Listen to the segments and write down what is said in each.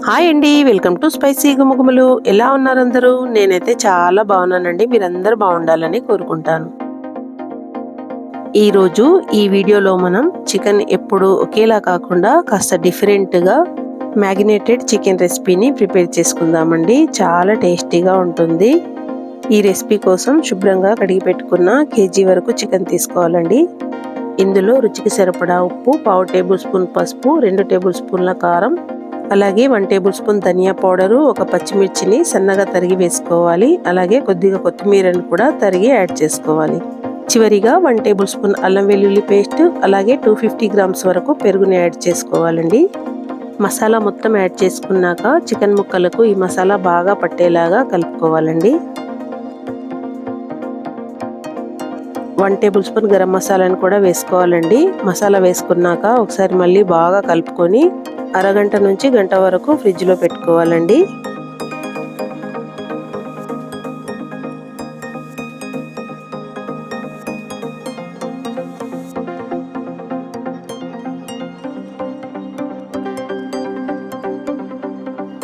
Hi అండి, welcome to spicy గుమగుమలు. ఎలా ఉన్నారు అందరూ? నేనైతే చాలా బాగున్నానండి. మీరందరూ బాగుండాలని కోరుకుంటాను. ఈరోజు ఈ వీడియోలో మనం చికెన్ ఎప్పుడు ఒకేలా కాకుండా కాస్త డిఫరెంట్గా మ్యాగ్నేటెడ్ చికెన్ రెసిపీని ప్రిపేర్ చేసుకుందామండి. చాలా టేస్టీగా ఉంటుంది. ఈ రెసిపీ కోసం శుభ్రంగా కడిగి పెట్టుకున్న కేజీ వరకు చికెన్ తీసుకోవాలండి. ఇందులో రుచికి సరిపడా ఉప్పు, 1/2 టేబుల్ స్పూన్ పసుపు, 2 టేబుల్ స్పూన్ల కారం, అలాగే 1 టేబుల్ స్పూన్ ధనియా పౌడరు, ఒక పచ్చిమిర్చిని సన్నగా తరిగి వేసుకోవాలి. అలాగే కొద్దిగా కొత్తిమీరని కూడా తరిగి యాడ్ చేసుకోవాలి. చివరిగా 1 టేబుల్ స్పూన్ అల్లం వెల్లుల్లి పేస్ట్, అలాగే 250 గ్రామ్స్ వరకు పెరుగుని యాడ్ చేసుకోవాలండి. మసాలా మొత్తం యాడ్ చేసుకున్నాక చికెన్ ముక్కలకు ఈ మసాలా బాగా పట్టేలాగా కలుపుకోవాలండి. 1 టేబుల్ స్పూన్ గరం మసాలాను కూడా వేసుకోవాలండి. మసాలా వేసుకున్నాక ఒకసారి మళ్ళీ బాగా కలుపుకొని అరగంట నుంచి గంట వరకు ఫ్రిడ్జ్లో పెట్టుకోవాలండి.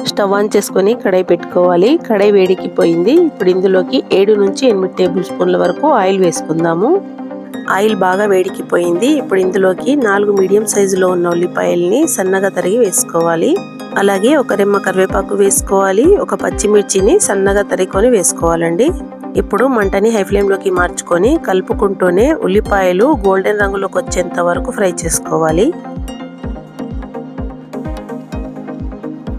స్టవ్ ఆన్ చేసుకొని కడాయి పెట్టుకోవాలి. కడాయి వేడికిపోయింది. ఇప్పుడు ఇందులోకి 7 నుంచి 8 టేబుల్ స్పూన్ల వరకు ఆయిల్ వేసుకుందాము. ఆయిల్ బాగా వేడికిపోయింది. ఇప్పుడు ఇందులోకి 4 మీడియం సైజులో ఉన్న ఉల్లిపాయల్ని సన్నగా తరిగి వేసుకోవాలి. అలాగే ఒక రెమ్మ కరివేపాకు వేసుకోవాలి. ఒక పచ్చిమిర్చిని సన్నగా తరిగి వేసుకోవాలండి. ఇప్పుడు మంటని హై ఫ్లేమ్లోకి మార్చుకొని కలుపుకుంటూనే ఉల్లిపాయలు గోల్డెన్ రంగులోకి వచ్చేంత వరకు ఫ్రై చేసుకోవాలి.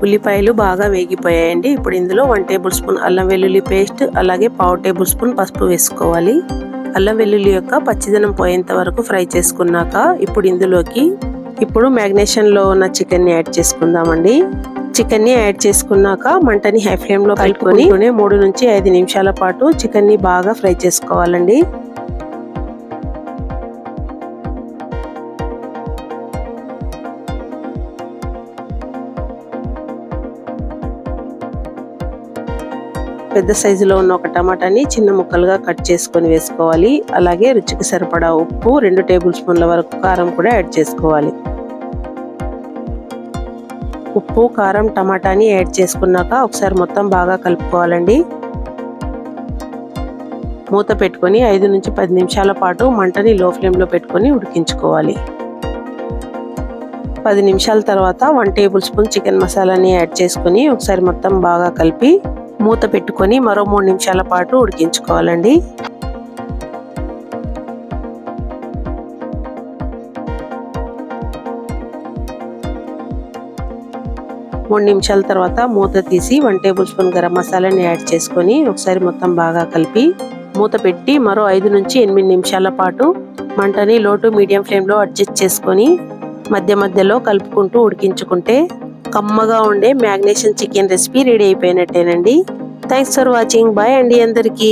ఉల్లిపాయలు బాగా వేగిపోయాయండి. ఇప్పుడు ఇందులో 1 టేబుల్ స్పూన్ అల్లం వెల్లుల్లి పేస్ట్, అలాగే 1/2 టేబుల్ స్పూన్ పసుపు వేసుకోవాలి. అల్లం వెల్లుల్లి యొక్క పచ్చిదనం పోయేంత వరకు ఫ్రై చేసుకున్నాక ఇప్పుడు మ్యాగ్నేషన్లో ఉన్న చికెన్ని యాడ్ చేసుకుందామండి. చికెన్ని యాడ్ చేసుకున్నాక మంటని హై ఫ్లేమ్లో కలుపుకొని 3 నుంచి 5 నిమిషాల పాటు చికెన్ని బాగా ఫ్రై చేసుకోవాలండి. పెద్ద సైజులో ఉన్న ఒక టమాటాని చిన్న ముక్కలుగా కట్ చేసుకొని వేసుకోవాలి. అలాగే రుచికి సరిపడా ఉప్పు, 2 టేబుల్ స్పూన్ల వరకు కారం కూడా యాడ్ చేసుకోవాలి. ఉప్పు, కారం, టమాటాని యాడ్ చేసుకున్నాక ఒకసారి మొత్తం బాగా కలుపుకోవాలండి. మూత పెట్టుకొని 5 నుంచి 10 నిమిషాల పాటు మంటని లో ఫ్లేమ్లో పెట్టుకొని ఉడికించుకోవాలి. 10 నిమిషాల తర్వాత 1 టేబుల్ స్పూన్ చికెన్ మసాలాని యాడ్ చేసుకొని ఒకసారి మొత్తం బాగా కలిపి మూత పెట్టుకొని మరో 3 నిమిషాల పాటు ఉడికించుకోవాలండి. 3 నిమిషాల తర్వాత మూత తీసి 1 టేబుల్ స్పూన్ గరం మసాలాని యాడ్ చేసుకొని ఒకసారి మొత్తం బాగా కలిపి మూత పెట్టి మరో 5 నుంచి 8 నిమిషాల పాటు మంటని లో టు మీడియం ఫ్లేమ్లో అడ్జస్ట్ చేసుకొని మధ్య మధ్యలో కలుపుకుంటూ ఉడికించుకుంటే కమ్మగా ఉండే మ్యాగ్నేషన్ చికెన్ రెసిపీ రెడీ అయిపోయినట్టేనండి. Thanks for watching. బాయ్ అండి అందరికీ.